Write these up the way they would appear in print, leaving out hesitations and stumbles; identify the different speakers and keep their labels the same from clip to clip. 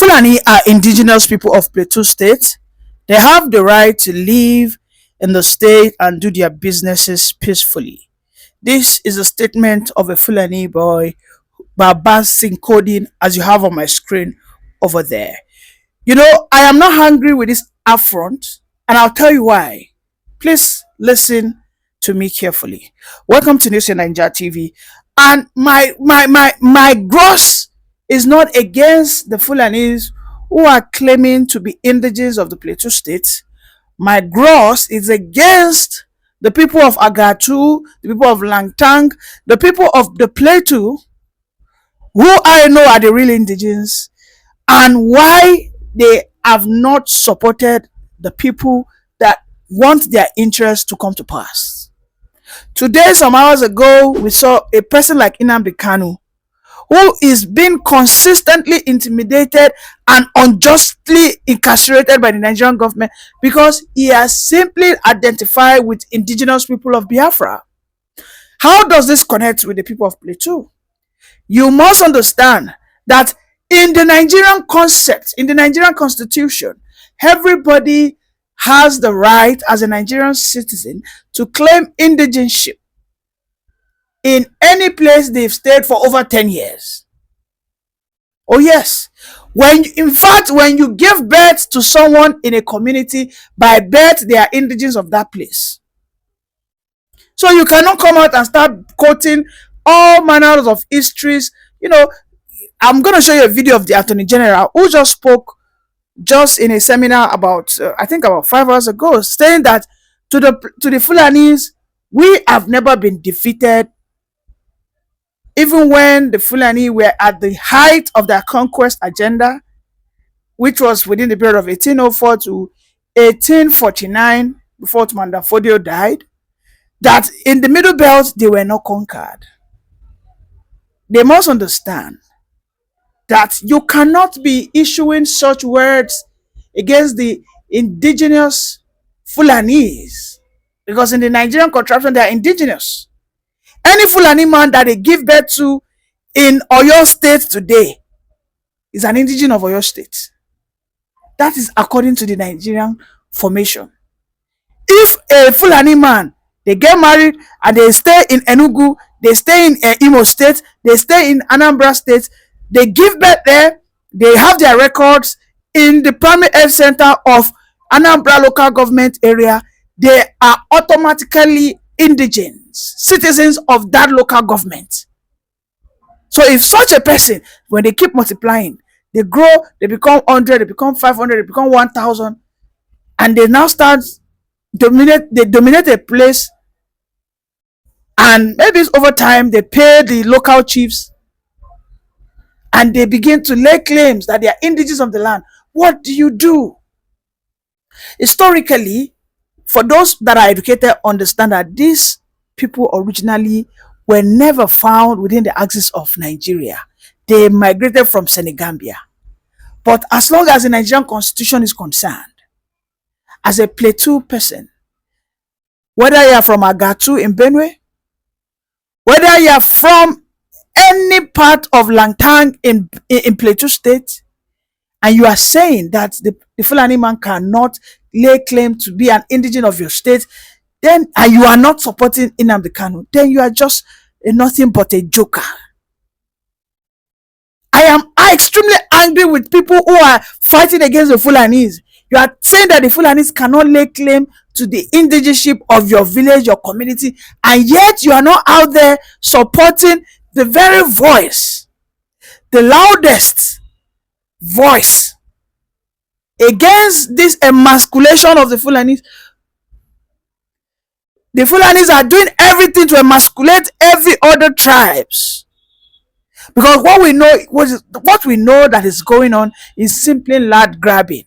Speaker 1: Fulani are indigenous people of Plateau State. They have the right to live in the state and do their businesses peacefully. This is a statement of a Fulani boy, Baba coding, as you have on my screen over there. I am not hungry with this affront, and I'll tell you why. Please listen to me carefully. Welcome to News in Nigeria TV. And my gross is not against the Fulanis who are claiming to be indigenous of the Plateau State. My gross is against the people of Agatu, the people of Langtang, the people of the Plateau, who I know are the real indigenous, and why they have not supported the people that want their interests to come to pass. Today, some hours ago, we saw a person like Nnamdi Kanu, who is being consistently intimidated and unjustly incarcerated by the Nigerian government because he has simply identified with indigenous people of Biafra. How does this connect with the people of Plateau? You must understand that in the Nigerian concept, in the Nigerian constitution, everybody has the right as a Nigerian citizen to claim indigenship in any place they've stayed for over 10 years. Oh yes. When you give birth to someone in a community, by birth they are indigenous of that place. So you cannot come out and start quoting all manners of histories. I'm going to show you a video of the Attorney General who just spoke just in a seminar about, I think about 5 hours ago, saying that to the Fulanis, we have never been defeated. Even when the Fulani were at the height of their conquest agenda, which was within the period of 1804 to 1849, before Commander Fodio died, that in the Middle Belt, they were not conquered. They must understand that you cannot be issuing such words against the indigenous Fulanis, because in the Nigerian contraption, they are indigenous. Any Fulani man that they give birth to in Oyo State today is an indigene of Oyo State. That is according to the Nigerian formation. If a Fulani man, they get married and they stay in Enugu, they stay in Imo State, they stay in Anambra State, they give birth there, they have their records in the primary health center of Anambra local government area, they are automatically indigenes, citizens of that local government. So if such a person, when they keep multiplying, they grow, they become 100, they become 500, they become 1,000, and they now start dominate a place, and maybe over time they pay the local chiefs and they begin to lay claims that they are indigenous of the land. What do you do? Historically, for those that are educated, understand that these people originally were never found within the axis of Nigeria. They migrated from Senegambia. But as long as the Nigerian constitution is concerned, as a Plateau person, whether you are from Agatu in Benue, whether you are from any part of Langtang in Plateau State, and you are saying that the Fulani man cannot lay claim to be an indigene of your state, then, and you are not supporting Nnamdi Kanu, then you are just nothing but a joker. I am extremely angry with people who are fighting against the Fulanis. You are saying that the Fulanis cannot lay claim to the indigenship of your village, your community, and yet you are not out there supporting the very voice, the loudest voice against this emasculation of the Fulanis. The Fulanis are doing everything to emasculate every other tribes, because what we know that is going on is simply land grabbing,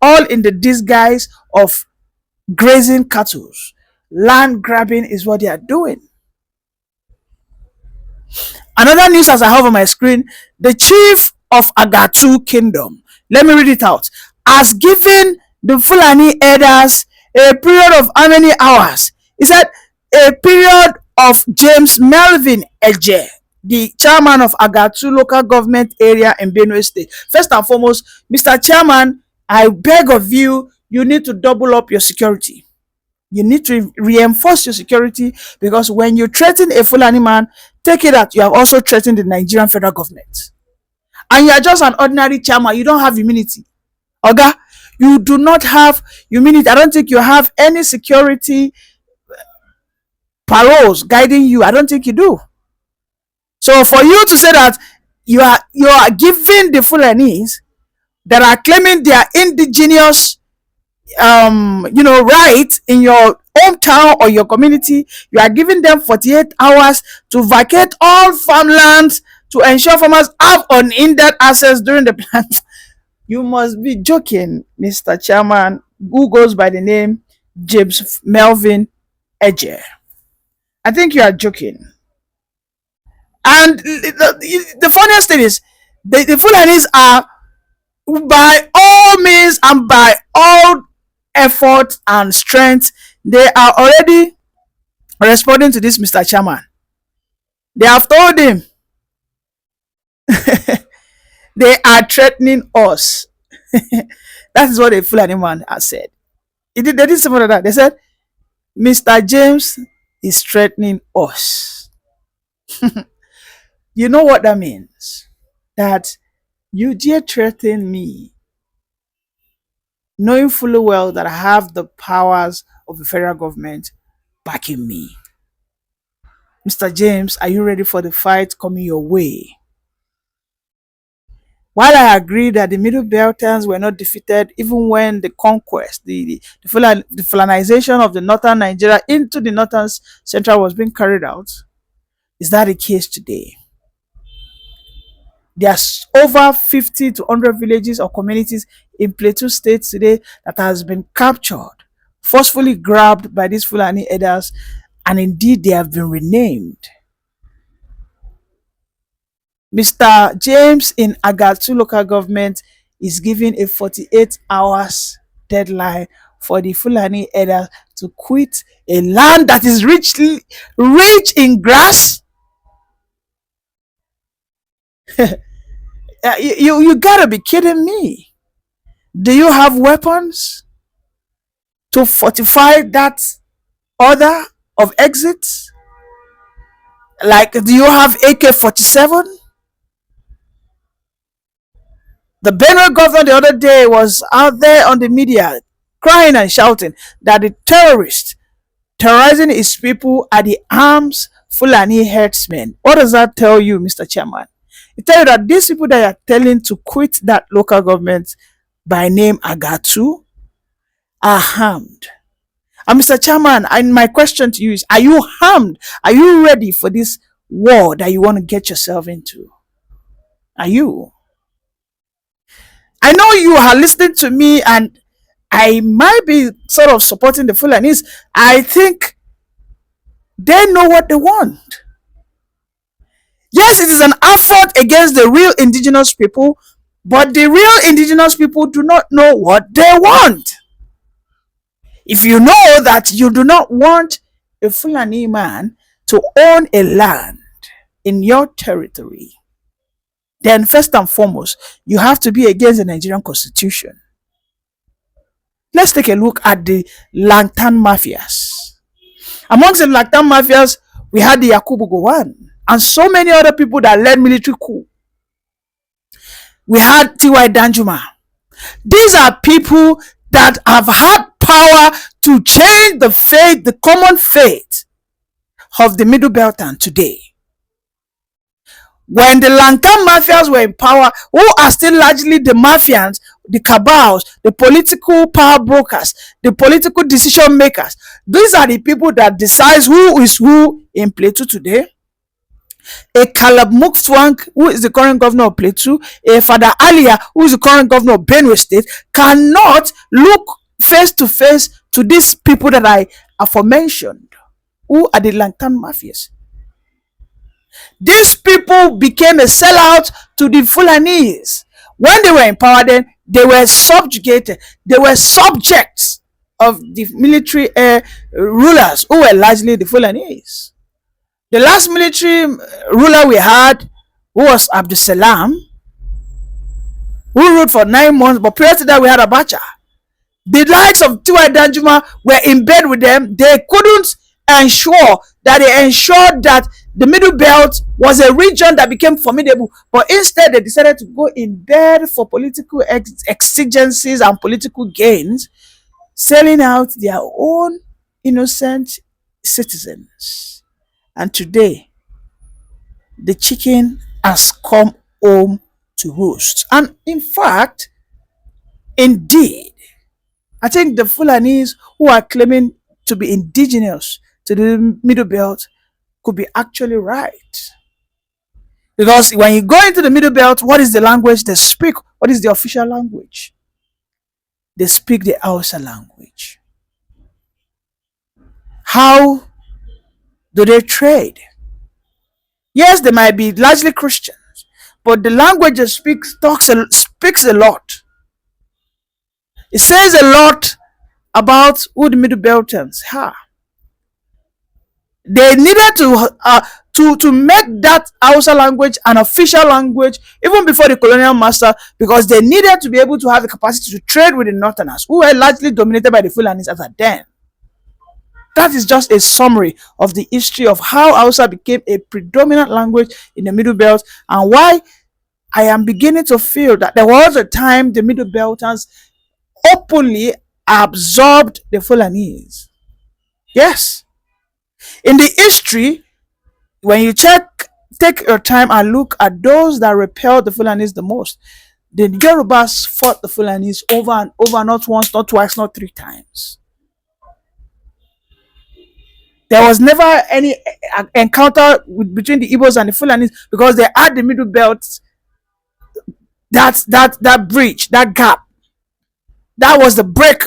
Speaker 1: all in the disguise of grazing cattle. Land grabbing is what they are doing. Another news as I have on my screen: the chief of Agatu kingdom, let me read it out, has given the Fulani elders a period of how many hours? He said a period of James Melvin Eje, the chairman of Agatu local government area in Benue State. First and foremost, Mr. Chairman, I beg of you, you need to double up your security. You need to reinforce your security, because when you threaten a Fulani man, take it that you have also threatened the Nigerian federal government. And you are just an ordinary chairman. You don't have immunity. Oga, you do not have immunity. I don't think you have any security paroles guiding you. I don't think you do. So for you to say that you are giving the Fulanis that are claiming their indigenous right in your hometown or your community, you are giving them 48 hours to vacate all farmlands to ensure farmers have unhindered access during the plant. You must be joking, Mr. Chairman, who goes by the name James Melvin Edge. I think you are joking. And the funniest thing is, the Fulanis are, by all means and by all effort and strength, they are already responding to this, Mr. Chairman. They have told him they are threatening us. That is what a Fulani man has said. They did something like that. They said, Mr. James is threatening us. You know what that means? That you dare threaten me, knowing fully well that I have the powers of the federal government backing me. Mr. James, are you ready for the fight coming your way? While I agree that the Middle Beltans were not defeated even when the conquest, the Fulanization of the northern Nigeria into the northern central was being carried out, is that the case today? There's over 50 to 100 villages or communities in Plateau State today that has been captured, forcefully grabbed by these Fulani elders, and indeed they have been renamed. Mr. James in Agatu local government is giving a 48 hours deadline for the Fulani elders to quit a land that is rich in grass. You gotta be kidding me. Do you have weapons to fortify that order of exit? Like, do you have AK-47? The Benue governor the other day was out there on the media crying and shouting that the terrorists terrorizing his people are the arms Fulani herdsmen. What does that tell you, Mr. Chairman? It tells you that these people that are telling to quit that local government by name Agatu are harmed. And Mr. Chairman, my question to you is, are you harmed? Are you ready for this war that you want to get yourself into? Are you? I know you are listening to me, and I might be sort of supporting the Fulanis. I think they know what they want. Yes, it is an affront against the real indigenous people, but the real indigenous people do not know what they want. If you know that you do not want a Fulani man to own a land in your territory, then first and foremost, you have to be against the Nigerian Constitution. Let's take a look at the Langtan mafias. Amongst the Langtan mafias, we had the Yakubu Gowon and so many other people that led military coup. We had T.Y. Danjuma. These are people that have had power to change the fate, the common fate of the Middle Beltane today. When the Langtan mafias were in power, who are still largely the mafians, the cabals, the political power brokers, the political decision makers, these are the people that decide who is who in Plateau today. A Caleb Mukswang, who is the current governor of Plateau, a Father Alia, who is the current governor of Benue State, cannot look face to face to these people that I aforementioned, who are the Langtan mafias. These people became a sellout to the Fulanis. When they were in power, then they were subjugated. They were subjects of the military rulers, who were largely the Fulanis. The last military ruler we had, who was Abdul Salam, who ruled for 9 months, but prior to that we had Abacha. The likes of Tiwa Danjuma were in bed with them. They couldn't ensure that they ensured that the Middle Belt was a region that became formidable, but instead they decided to go in bed for political exigencies and political gains, selling out their own innocent citizens. And today, the chicken has come home to roost. And in fact, indeed, I think the Fulanis who are claiming to be indigenous to the Middle Belt could be actually right. Because when you go into the Middle Belt, what is the language they speak? What is the official language? They speak the Hausa language. How do they trade? Yes, they might be largely Christians, but the language they speak speaks a lot. It says a lot about who the Middle Beltans are. They needed to make that Hausa language an official language even before the colonial master, because they needed to be able to have the capacity to trade with the Northerners, who were largely dominated by the Fulanis as at then. That is just a summary of the history of how Hausa became a predominant language in the Middle Belt, and why I am beginning to feel that there was a time the Middle Belters openly absorbed the Fulanese. Yes. In the history, when you take your time and look at those that repelled the Fulanese the most, the Yorubas fought the Fulanese over and over, not once, not twice, not 3 times. There was never any encounter between the Igbos and the Fulanis, because they had the Middle Belt, that bridge, that gap. That was the break.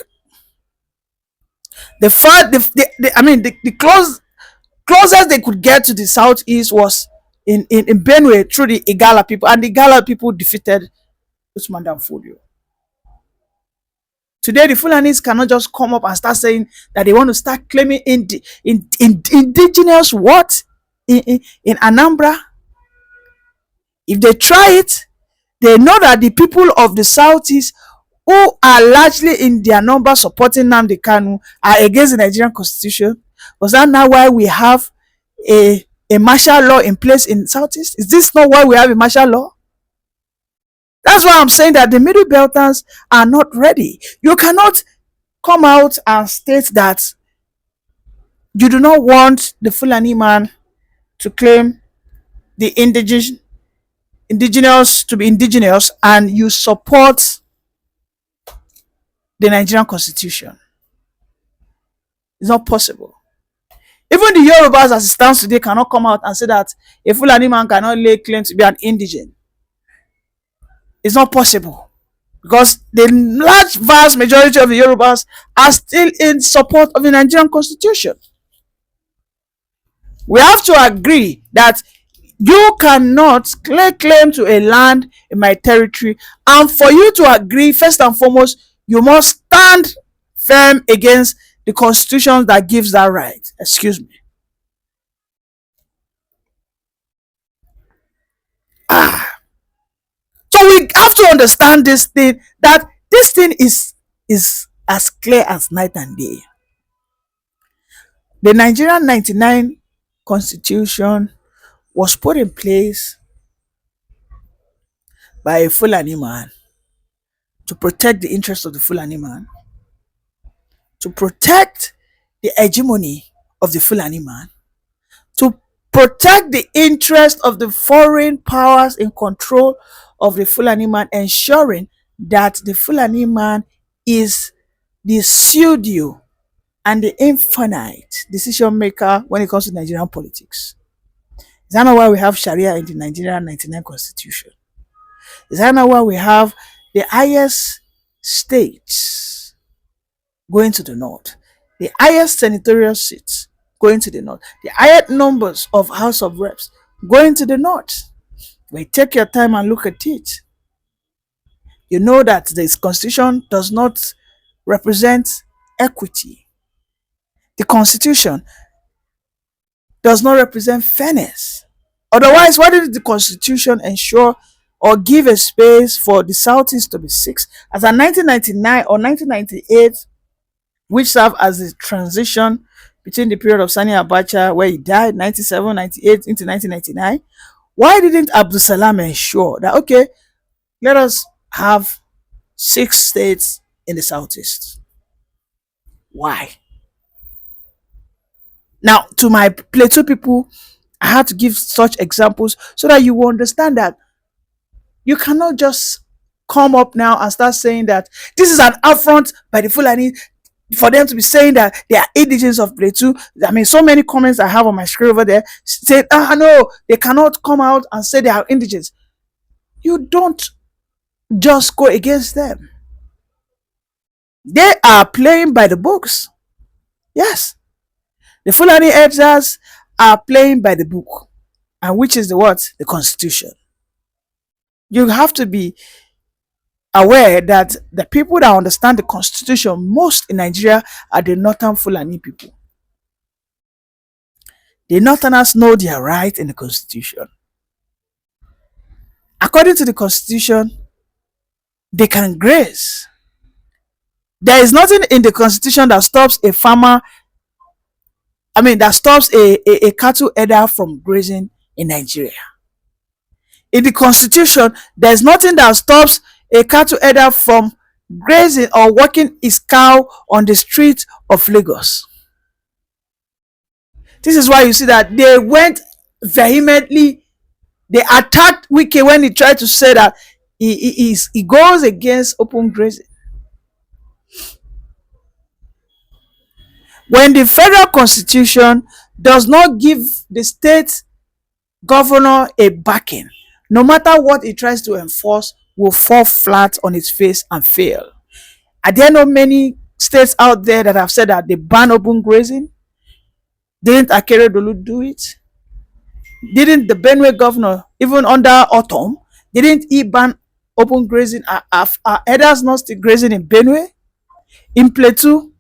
Speaker 1: The far, I mean, the closest they could get to the southeast was in Benue through the Igala people, and the Igala people defeated Usman Dan Fodio. Today, the Fulanis cannot just come up and start saying that they want to start claiming indigenous what in Anambra. If they try it, they know that the people of the southeast, who are largely in their number supporting Nnamdi Kanu, are against the Nigerian constitution. Was that now why we have a martial law in place in southeast? Is this not why we have a martial law? That's why I'm saying that the Middle Belters are not ready. You cannot come out and state that you do not want the Fulani man to claim the indigenous to be indigenous, and you support the Nigerian constitution. It's not possible. Even the Yorubas as it stands today cannot come out and say that a Fulani man cannot lay claim to be an indigene. It's not possible, because the large vast majority of the Yorubas are still in support of the Nigerian constitution. We have to agree that you cannot lay claim to a land in my territory, and for you to agree, first and foremost, you must stand firm against the constitution that gives that right. Excuse me. So we have to understand this thing, that this thing is as clear as night and day. The Nigerian 99 constitution was put in place by a Fulani man to protect the interests of the Fulani man, to protect the hegemony of the Fulani man, to protect the interest of the foreign powers in control of the Fulani man, ensuring that the Fulani man is the pseudo and the infinite decision maker when it comes to Nigerian politics. Is that not why we have Sharia in the Nigerian 99 constitution? Is that not why we have the highest states going to the north, the highest senatorial seats going to the north, the highest numbers of House of Reps going to the north? When you take your time and look at it, you know that this constitution does not represent equity. The constitution does not represent fairness. Otherwise, why did the Constitution ensure or give a space for the Southeast to be six? As in 1999 or 1998, which served as the transition between the period of Sani Abacha, where he died 97, 98 into 1999, why didn't Abdul Salam ensure that, okay, let us have six states in the Southeast? Why? Now, to my Plateau people, I had to give such examples so that you will understand that you cannot just come up now and start saying that this is an affront by the Fulani for them to be saying that they are indigenous of Plateau. I mean, so many comments I have on my screen over there saying, ah, no, they cannot come out and say they are indigenous. You don't just go against them. They are playing by the books. Yes. The Fulani elders are playing by the book. And which is the what? The Constitution. You have to be aware that the people that understand the Constitution most in Nigeria are the Northern Fulani people. The Northerners know their right in the Constitution. According to the Constitution, they can graze. There is nothing in the Constitution that stops a farmer, that stops a cattle herder from grazing in Nigeria. In the Constitution, there is nothing that stops a cattle herder from grazing or walking his cow on the street of Lagos. This is why you see that they went vehemently, they attacked Wike when he tried to say that he goes against open grazing. When the federal constitution does not give the state governor a backing, no matter what he tries to enforce will fall flat on its face and fail. Are there not many states out there that have said that they ban open grazing? Didn't Akeredolu do it? Didn't the Benue governor, even under autumn, didn't he ban open grazing? Are herders not still grazing in Benue? In Plateau?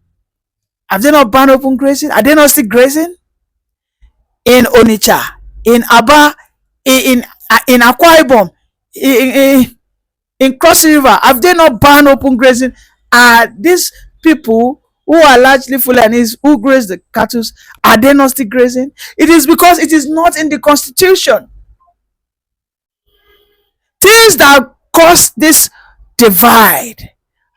Speaker 1: Have they not banned open grazing? Are they not still grazing? In Onitsha, in Aba, in Akwa Ibom, in Cross River, have they not banned open grazing? Are these people who are largely Fulanis who graze the cattle, are they not still grazing? It is because it is not in the Constitution. Things that cause this divide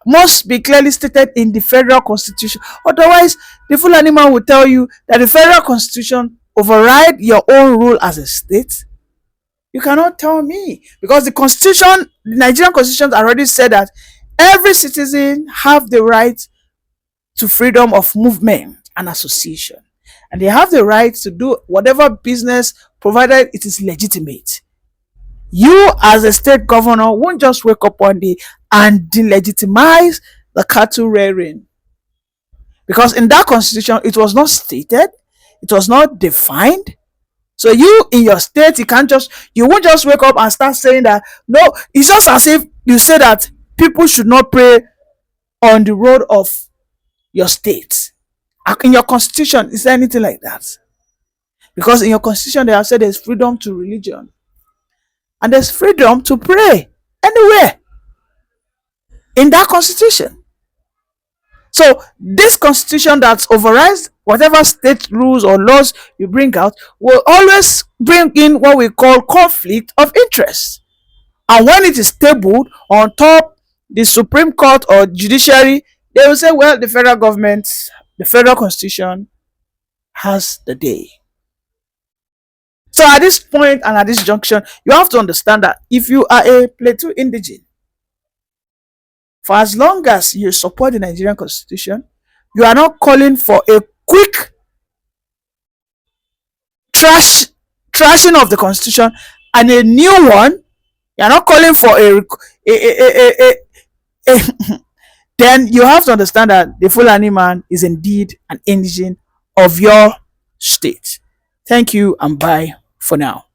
Speaker 1: must be clearly stated in the federal constitution. Otherwise, the Fulani man will tell you that the federal constitution override your own rule as a state. You cannot tell me, because the constitution, the Nigerian constitution already said that every citizen have the right to freedom of movement and association, and they have the right to do whatever business provided it is legitimate. You as a state governor won't just wake up one day and delegitimize the cattle rearing, because in that constitution it was not stated, it was not defined. So you in your state, you won't just wake up and start saying that. No, it's just as if you say that people should not pray on the road of your state. In your constitution, is there anything like that? Because in your constitution they have said there's freedom to religion and there's freedom to pray anywhere in that constitution. So this constitution that overrides whatever state rules or laws you bring out will always bring in what we call conflict of interest. And when it is tabled on top the Supreme Court or judiciary, they will say, well, the federal government, the federal constitution has the day. So at this point and at this junction, you have to understand that if you are a Plateau indigene, for as long as you support the Nigerian constitution, you are not calling for a quick trashing of the constitution and a new one. You are not calling for then you have to understand that the Fulani man is indeed an indigene of your state. Thank you and bye for now.